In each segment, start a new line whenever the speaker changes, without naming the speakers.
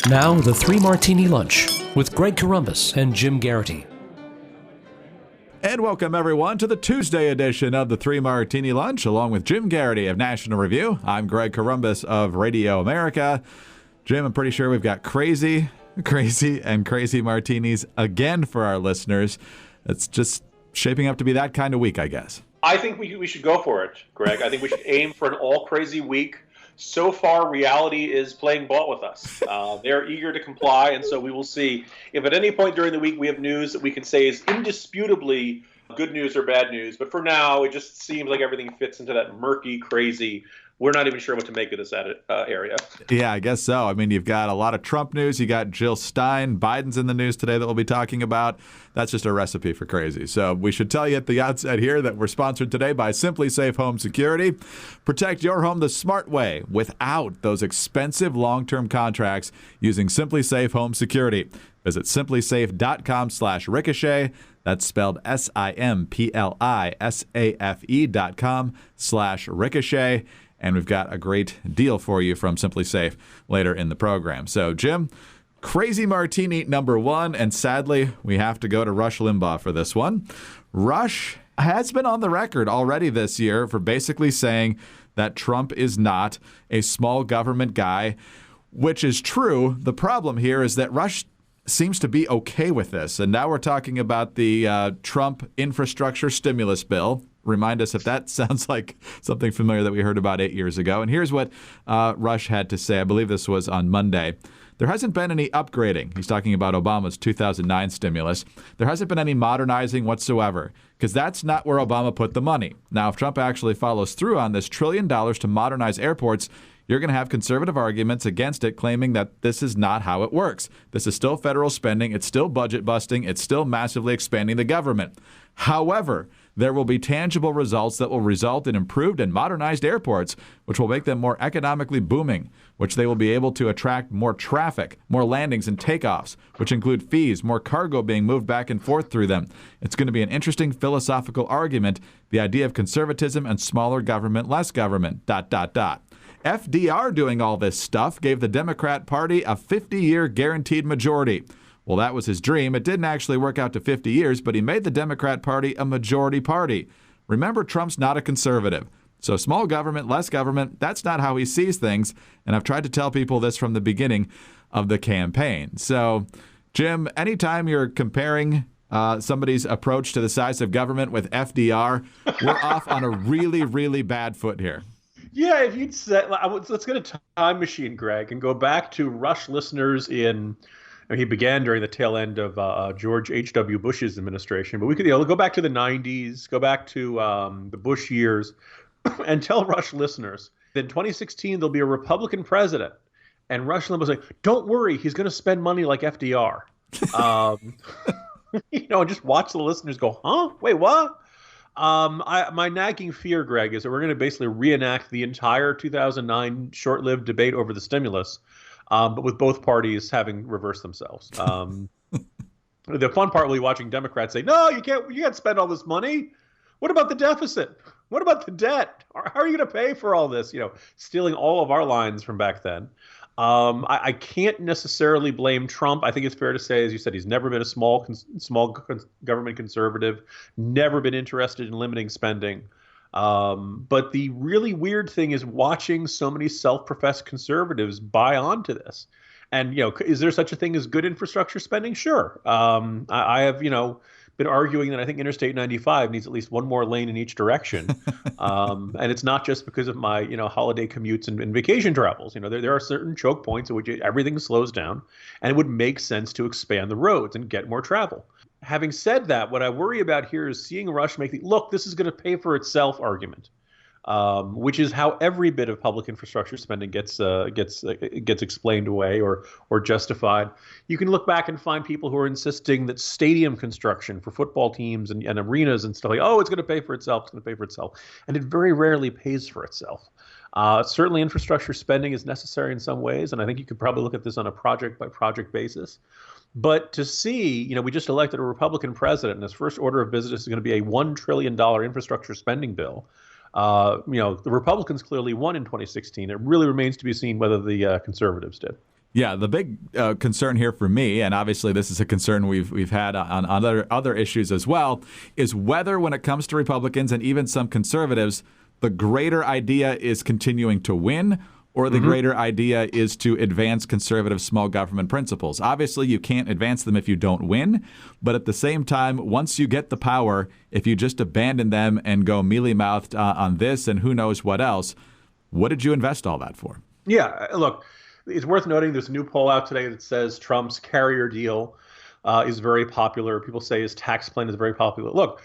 Now, the Three Martini Lunch with Greg Corombos and Jim Garrity.
And welcome, everyone, to the Tuesday edition of the Three Martini Lunch, along with Jim Garrity of National Review. I'm Greg Corombos of Radio America. Jim, I'm pretty sure we've got crazy martinis again for our listeners. It's just shaping up to be that kind of week, I guess.
I think we should go for it, Greg. I think we should aim for an all-crazy week. So far, reality is playing ball with us. They're eager to comply, and so we will see. If at any point during the week we have news that we can say is indisputably good news or bad news, but for now, it just seems like everything fits into that murky, crazy, we're not even sure what to make of this area.
Yeah, I guess so. I mean, you've got a lot of Trump news. You got Jill Stein. Biden's in the news today that we'll be talking about. That's just a recipe for crazy. So we should tell you at the outset here that we're sponsored today by Simply Safe Home Security. Protect your home the smart way without those expensive long-term contracts using Simply Safe Home Security. Visit simplysafe.com/ricochet. That's spelled SIMPLISAFE.com/ricochet. And we've got a great deal for you from Simply Safe later in the program. So, Jim, crazy martini number one. And sadly, we have to go to Rush Limbaugh for this one. Rush has been on the record already this year for basically saying that Trump is not a small government guy, which is true. The problem here is that Rush seems to be okay with this. And now we're talking about the Trump infrastructure stimulus bill. Remind us if that sounds like something familiar that we heard about 8 years ago. And here's what Rush had to say. I believe this was on Monday. There hasn't been any upgrading. He's talking about Obama's 2009 stimulus. There hasn't been any modernizing whatsoever because that's not where Obama put the money. Now, if Trump actually follows through on this $1 trillion to modernize airports, you're going to have conservative arguments against it, claiming that this is not how it works. This is still federal spending. It's still budget busting. It's still massively expanding the government. However, there will be tangible results that will result in improved and modernized airports, which will make them more economically booming, which they will be able to attract more traffic, more landings and takeoffs, which include fees, more cargo being moved back and forth through them. It's going to be an interesting philosophical argument, the idea of conservatism and smaller government, less government, ... FDR doing all this stuff gave the Democrat Party a 50-year guaranteed majority. Well, that was his dream. It didn't actually work out to 50 years, but he made the Democrat Party a majority party. Remember, Trump's not a conservative. So small government, less government, that's not how he sees things. And I've tried to tell people this from the beginning of the campaign. So, Jim, anytime you're comparing somebody's approach to the size of government with FDR, we're off on a really, really bad foot here.
Yeah, if you'd said, let's get a time machine, Greg, and go back to Rush listeners he began during the tail end of George H.W. Bush's administration, but we could go back to the 90s, go back to the Bush years, and tell Rush listeners that in 2016 there'll be a Republican president, and Rush Limbaugh's like, don't worry, he's going to spend money like FDR. And just watch the listeners go, huh? Wait, what? My nagging fear, Greg, is that we're going to basically reenact the entire 2009 short-lived debate over the stimulus, but with both parties having reversed themselves. The fun part will be watching Democrats say, no, you can't spend all this money. What about the deficit? What about the debt? How are you going to pay for all this? Stealing all of our lines from back then. I can't necessarily blame Trump. I think it's fair to say, as you said, he's never been a small government conservative, never been interested in limiting spending. But the really weird thing is watching so many self-professed conservatives buy onto this. And, is there such a thing as good infrastructure spending? Sure. I have, been arguing that I think Interstate 95 needs at least one more lane in each direction. And it's not just because of my, holiday commutes and vacation travels. There are certain choke points at which everything slows down, and it would make sense to expand the roads and get more travel. Having said that, what I worry about here is seeing Rush make look, this is going to pay for itself argument. Which is how every bit of public infrastructure spending gets explained away or justified. You can look back and find people who are insisting that stadium construction for football teams and arenas and stuff it's going to pay for itself. It's going to pay for itself, and it very rarely pays for itself. Certainly, infrastructure spending is necessary in some ways, and I think you could probably look at this on a project by project basis. But to see, we just elected a Republican president, and his first order of business is going to be a $1 trillion infrastructure spending bill. The Republicans clearly won in 2016. It really remains to be seen whether the conservatives did.
Yeah, the big concern here for me, and obviously this is a concern we've had on other issues as well, is whether when it comes to Republicans and even some conservatives, the greater idea is continuing to win or the greater idea is to advance conservative small government principles. Obviously, you can't advance them if you don't win, but at the same time, once you get the power, if you just abandon them and go mealy-mouthed on this and who knows what else, what did you invest all that for?
Yeah, look, it's worth noting there's a new poll out today that says Trump's carrier deal is very popular. People say his tax plan is very popular. Look,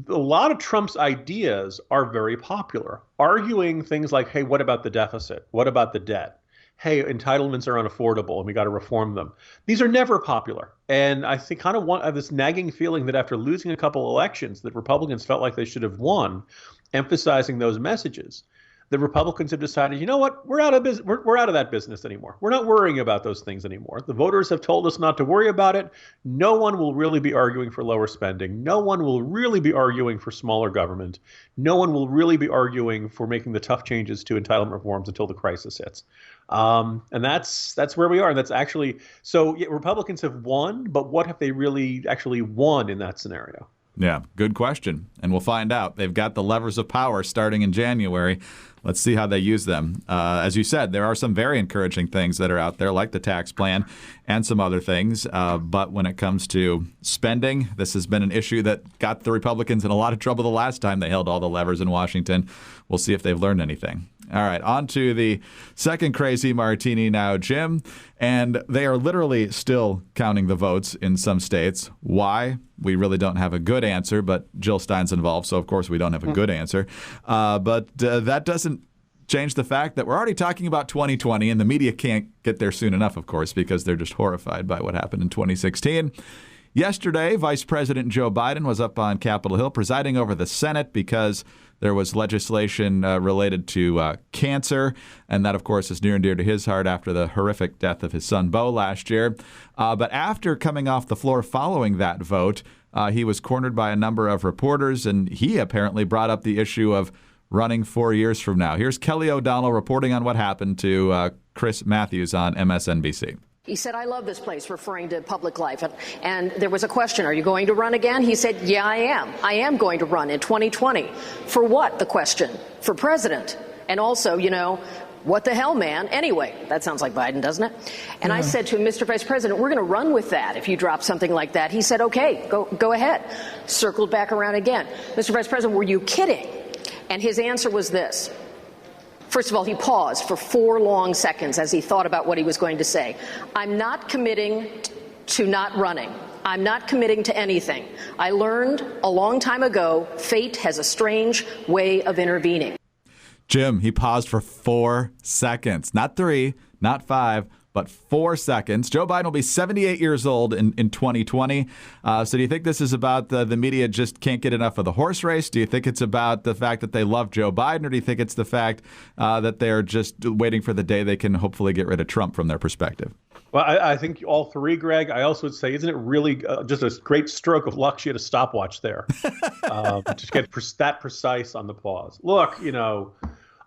a lot of Trump's ideas are very popular, arguing things like, hey, what about the deficit? What about the debt? Hey, entitlements are unaffordable and we got to reform them. These are never popular. And I think I have this nagging feeling that after losing a couple elections that Republicans felt like they should have won, emphasizing those messages, the Republicans have decided, you know what, we're out of business. We're out of that business anymore. We're not worrying about those things anymore. The voters have told us not to worry about it. No one will really be arguing for lower spending. No one will really be arguing for smaller government. No one will really be arguing for making the tough changes to entitlement reforms until the crisis hits. And that's where we are. And that's actually so. Yeah, Republicans have won, but what have they really actually won in that scenario?
Yeah, good question. And we'll find out. They've got the levers of power starting in January. Let's see how they use them. As you said, there are some very encouraging things that are out there, like the tax plan and some other things. But when it comes to spending, this has been an issue that got the Republicans in a lot of trouble the last time they held all the levers in Washington. We'll see if they've learned anything. All right, on to the second crazy martini now, Jim. And they are literally still counting the votes in some states. Why? We really don't have a good answer, but Jill Stein's involved, so of course we don't have a good answer. But that doesn't change the fact that we're already talking about 2020, and the media can't get there soon enough, of course, because they're just horrified by what happened in 2016. Yesterday, Vice President Joe Biden was up on Capitol Hill presiding over the Senate because there was legislation related to cancer, and that, of course, is near and dear to his heart after the horrific death of his son, Beau, last year. But after coming off the floor following that vote, he was cornered by a number of reporters, and he apparently brought up the issue of running 4 years from now. Here's Kelly O'Donnell reporting on what happened to Chris Matthews on MSNBC.
He said, I love this place, referring to public life. And there was a question, are you going to run again? He said, yeah, I am. I am going to run in 2020. For what, the question? For president. And also, you know, what the hell, man? Anyway, that sounds like Biden, doesn't it? And I said to him, Mr. Vice President, we're going to run with that if you drop something like that. He said, okay, go ahead. Circled back around again. Mr. Vice President, were you kidding? And his answer was this. First of all, he paused for 4 long seconds as he thought about what he was going to say. I'm not committing to not running. I'm not committing to anything. I learned a long time ago, fate has a strange way of intervening.
Jim, he paused for 4 seconds, not 3, not 5, but 4 seconds. Joe Biden will be 78 years old in 2020. So do you think this is about the media just can't get enough of the horse race? Do you think it's about the fact that they love Joe Biden, or do you think it's the fact that they're just waiting for the day they can hopefully get rid of Trump from their perspective?
Well, I think all three, Greg. I also would say, isn't it really just a great stroke of luck she had a stopwatch there to get that precise on the pause? Look, you know,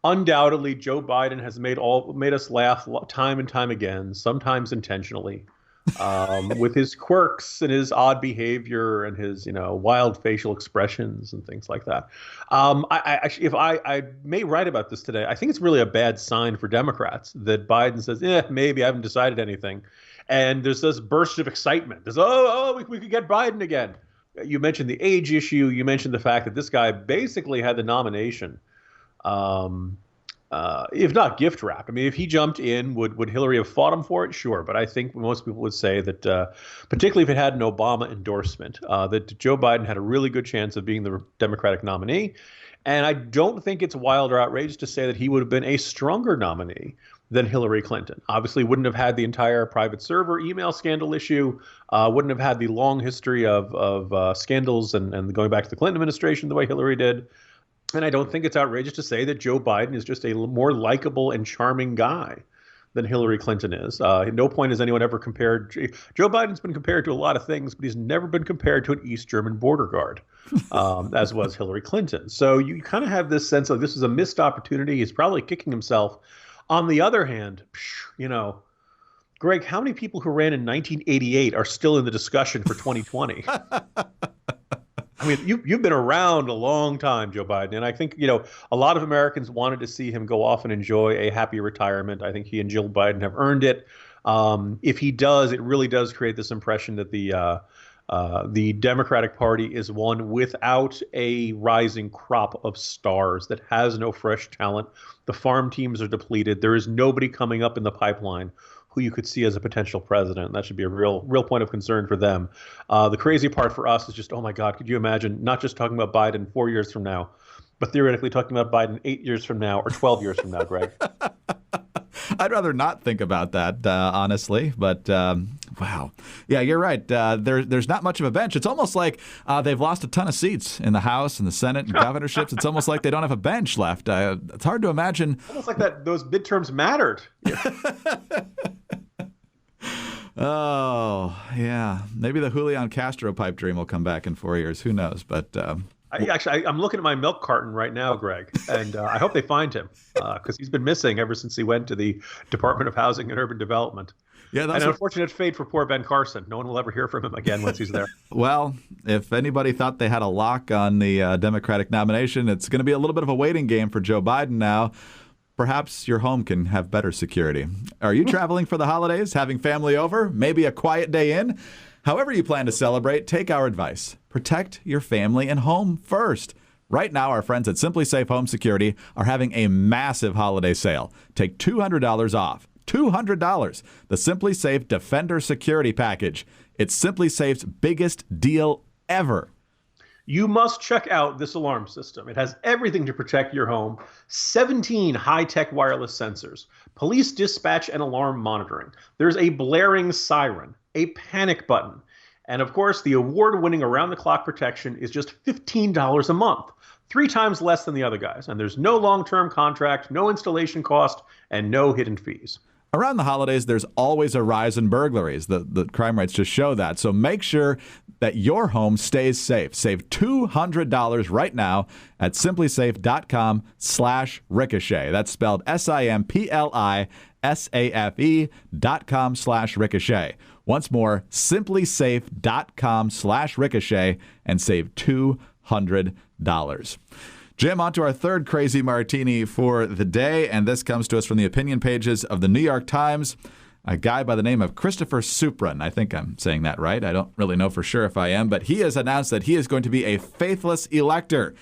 undoubtedly, Joe Biden has made us laugh time and time again, sometimes intentionally, with his quirks and his odd behavior and his, you know, wild facial expressions and things like that. I may write about this today. I think it's really a bad sign for Democrats that Biden says, maybe I haven't decided anything. And there's this burst of excitement. There's, we could get Biden again. You mentioned the age issue. You mentioned the fact that this guy basically had the nomination. If not gift wrapped. I mean, if he jumped in, would Hillary have fought him for it? Sure. But I think most people would say that, particularly if it had an Obama endorsement, that Joe Biden had a really good chance of being the Democratic nominee. And I don't think it's wild or outrageous to say that he would have been a stronger nominee than Hillary Clinton. Obviously, wouldn't have had the entire private server email scandal issue, wouldn't have had the long history of scandals and going back to the Clinton administration the way Hillary did. And I don't think it's outrageous to say that Joe Biden is just a more likable and charming guy than Hillary Clinton is. At no point has anyone ever compared. Joe Biden's been compared to a lot of things, but he's never been compared to an East German border guard, as was Hillary Clinton. So you kind of have this sense of this is a missed opportunity. He's probably kicking himself. On the other hand, you know, Greg, how many people who ran in 1988 are still in the discussion for 2020? I mean, you've been around a long time, Joe Biden, and I think, a lot of Americans wanted to see him go off and enjoy a happy retirement. I think he and Jill Biden have earned it. If he does, it really does create this impression that the Democratic Party is one without a rising crop of stars, that has no fresh talent. The farm teams are depleted. There is nobody coming up in the pipeline who you could see as a potential president. That should be a real point of concern for them. The crazy part for us is just, oh my God, could you imagine not just talking about Biden 4 years from now, but theoretically talking about Biden 8 years from now or 12 years from now, Greg?
I'd rather not think about that, honestly. But wow. Yeah, you're right. There's not much of a bench. It's almost like they've lost a ton of seats in the House and the Senate and governorships. It's almost like they don't have a bench left. It's hard to imagine.
Almost like those midterms mattered.
Oh, yeah. Maybe the Julian Castro pipe dream will come back in 4 years. Who knows? But
I'm looking at my milk carton right now, Greg, and I hope they find him because he's been missing ever since he went to the Department of Housing and Urban Development.
Yeah,
an unfortunate fate for poor Ben Carson. No one will ever hear from him again once he's there.
Well, if anybody thought they had a lock on the Democratic nomination, it's going to be a little bit of a waiting game for Joe Biden now. Perhaps your home can have better security. Are you traveling for the holidays, having family over, maybe a quiet day in? However you plan to celebrate, take our advice. Protect your family and home first. Right now, our friends at Simply Safe Home Security are having a massive holiday sale. Take $200 off. $200. The Simply Safe Defender Security Package. It's Simply Safe's biggest deal ever.
You must check out this alarm system. It has everything to protect your home. 17 high-tech wireless sensors, police dispatch and alarm monitoring. There's a blaring siren, a panic button. And of course, the award-winning around-the-clock protection is just $15 a month, 3 times less than the other guys. And there's no long-term contract, no installation cost, and no hidden fees.
Around the holidays, there's always a rise in burglaries. The crime rates just show that. So make sure that your home stays safe. Save $200 right now at simplysafe.com/ricochet. That's spelled SIMPLISAFE.com/ricochet. Once more, simplysafe.com/ricochet and save $200. Jim, on to our third crazy martini for the day, and this comes to us from the opinion pages of the New York Times. A guy by the name of Christopher Supran. I think I'm saying that right. I don't really know for sure if I am, but he has announced that he is going to be a faithless elector.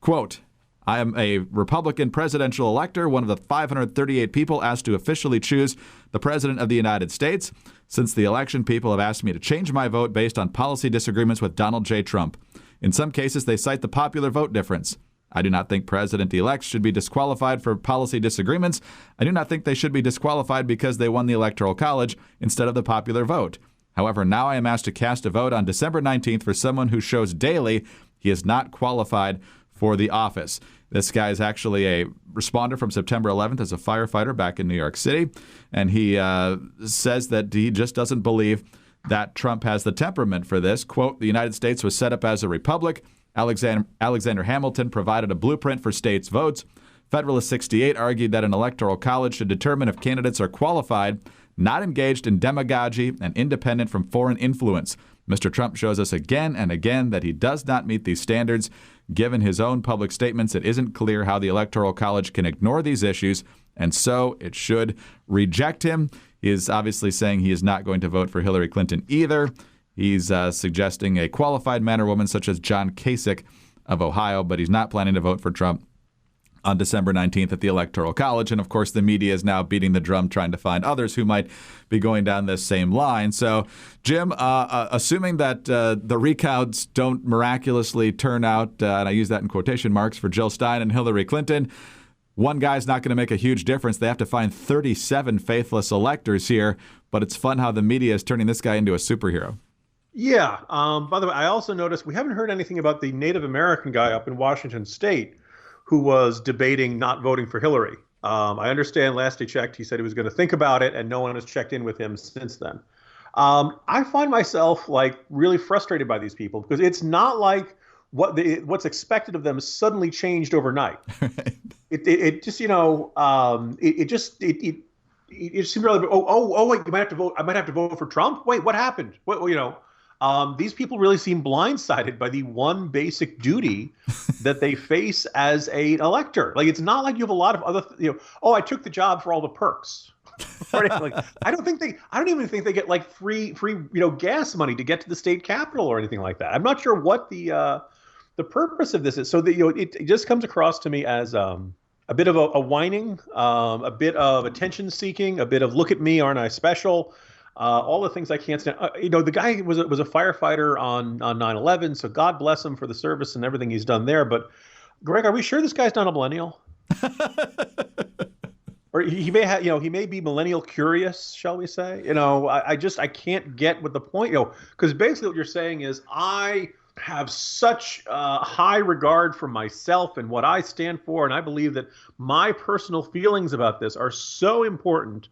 Quote, I am a Republican presidential elector, one of the 538 people asked to officially choose the President of the United States. Since the election, people have asked me to change my vote based on policy disagreements with Donald J. Trump. In some cases, they cite the popular vote difference. I do not think president-elects should be disqualified for policy disagreements. I do not think they should be disqualified because they won the Electoral College instead of the popular vote. However, now I am asked to cast a vote on December 19th for someone who shows daily he is not qualified for the office. This guy is actually a responder from September 11th as a firefighter back in New York City, and he says that he just doesn't believe that Trump has the temperament for this. Quote, the United States was set up as a republic. Alexander Hamilton provided a blueprint for states' votes. Federalist 68 argued that an electoral college should determine if candidates are qualified, not engaged in demagogy, and independent from foreign influence. Mr. Trump shows us again and again that he does not meet these standards. Given his own public statements, it isn't clear how the Electoral College can ignore these issues, and so it should reject him. He is obviously saying he is not going to vote for Hillary Clinton either. He's suggesting a qualified man or woman such as John Kasich of Ohio, but he's not planning to vote for Trump on December 19th at the Electoral College. And, of course, the media is now beating the drum trying to find others who might be going down this same line. So, Jim, assuming that the recounts don't miraculously turn out, and I use that in quotation marks, for Jill Stein and Hillary Clinton, one guy's not going to make a huge difference. They have to find 37 faithless electors here, but it's fun how the media is turning this guy into a superhero.
Yeah. By the way, I also noticed we haven't heard anything about the Native American guy up in Washington State who was debating not voting for Hillary. I understand last he checked, he said he was going to think about it, and no one has checked in with him since then. I find myself really frustrated by these people because it's not like what's expected of them suddenly changed overnight. It just it seemed really, wait, you might have to vote. I might have to vote for Trump. Wait, what happened? These people really seem blindsided by the one basic duty that they face as an elector. Like, it's not like you have a lot of other, I took the job for all the perks. Like, I don't even think they get like free, gas money to get to the state capitol or anything like that. I'm not sure what the purpose of this is. So it just comes across to me as a bit of a whining, a bit of attention seeking, a bit of look at me, aren't I special? All the things I can't stand. The guy was a firefighter on 9/11, so God bless him for the service and everything he's done there. But Greg, are we sure this guy's not a millennial? Or he may have, he may be millennial curious, shall we say? I can't get what the point, because basically what you're saying is I have such high regard for myself and what I stand for, and I believe that my personal feelings about this are so important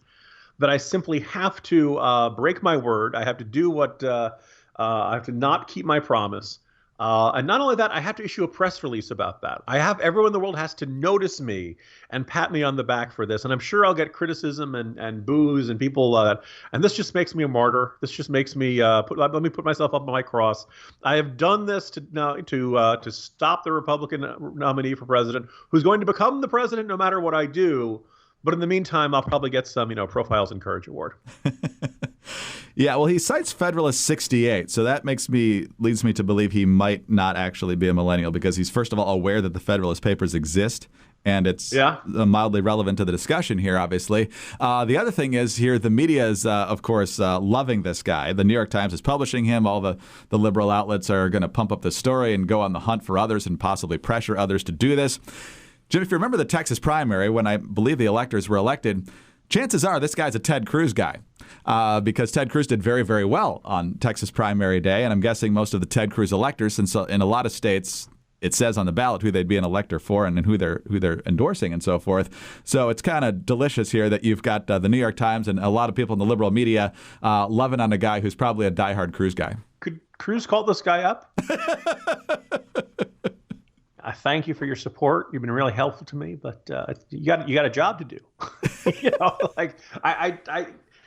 that I simply have to break my word. I have to do what I have to not keep my promise. And not only that, I have to issue a press release about that. Everyone in the world has to notice me and pat me on the back for this. And I'm sure I'll get criticism and boos and people. And this just makes me a martyr. This just makes me let me put myself up on my cross. I have done this to stop the Republican nominee for president, who's going to become the president no matter what I do. But in the meantime, I'll probably get some, Profiles in Courage Award.
Yeah, well, he cites Federalist 68, so that leads me to believe he might not actually be a millennial because he's, first of all, aware that the Federalist Papers exist, and it's mildly relevant to the discussion here, obviously. The other thing is here, the media is, of course, loving this guy. The New York Times is publishing him. All the liberal outlets are going to pump up the story and go on the hunt for others and possibly pressure others to do this. Jim, if you remember the Texas primary, when I believe the electors were elected, chances are this guy's a Ted Cruz guy because Ted Cruz did very, very well on Texas primary day. And I'm guessing most of the Ted Cruz electors, since in a lot of states it says on the ballot who they'd be an elector for and who they're endorsing and so forth. So it's kind of delicious here that you've got the New York Times and a lot of people in the liberal media loving on a guy who's probably a diehard Cruz guy.
Could Cruz call this guy up? I thank you for your support. You've been really helpful to me, but you got a job to do.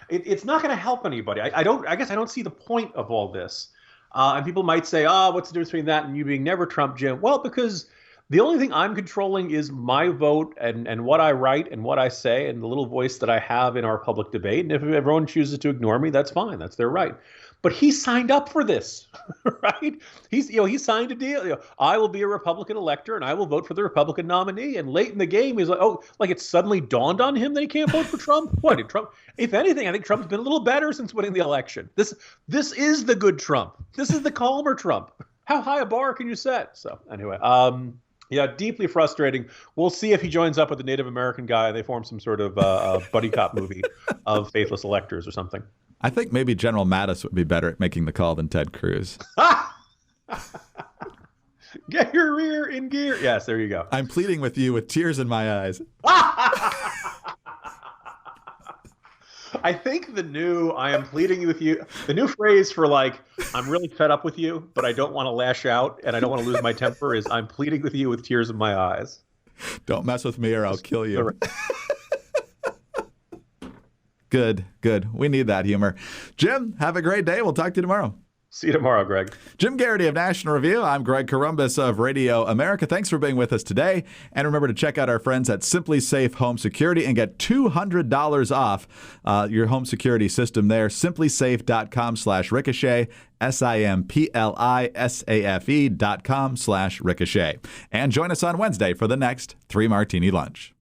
It's not going to help anybody. I guess I don't see the point of all this. And people might say, what's the difference between that and you being never Trump, Jim? Well, because the only thing I'm controlling is my vote and what I write and what I say and the little voice that I have in our public debate. And if everyone chooses to ignore me, that's fine. That's their right. But he signed up for this, right? He signed a deal. I will be a Republican elector and I will vote for the Republican nominee. And late in the game, he's like, it suddenly dawned on him that he can't vote for Trump. What did Trump? If anything, I think Trump's been a little better since winning the election. This is the good Trump. This is the calmer Trump. How high a bar can you set? So anyway, deeply frustrating. We'll see if he joins up with the Native American guy and they form some sort of buddy cop movie of faithless electors or something.
I think maybe General Mattis would be better at making the call than Ted Cruz.
Get your rear in gear. Yes, there you go.
I'm pleading with you with tears in my eyes.
I think the new phrase for I'm really fed up with you, but I don't want to lash out and I don't want to lose my temper is I'm pleading with you with tears in my eyes.
Don't mess with me or I'll kill you. Good. We need that humor. Jim, have a great day. We'll talk to you tomorrow.
See you tomorrow, Greg.
Jim Garrity of National Review. I'm Greg Corombos of Radio America. Thanks for being with us today. And remember to check out our friends at Simply Safe Home Security and get $200 off your home security system there. SimplySafe.com/ricochet. SimplySafe.com/ricochet. And join us on Wednesday for the next 3 Martini Lunch.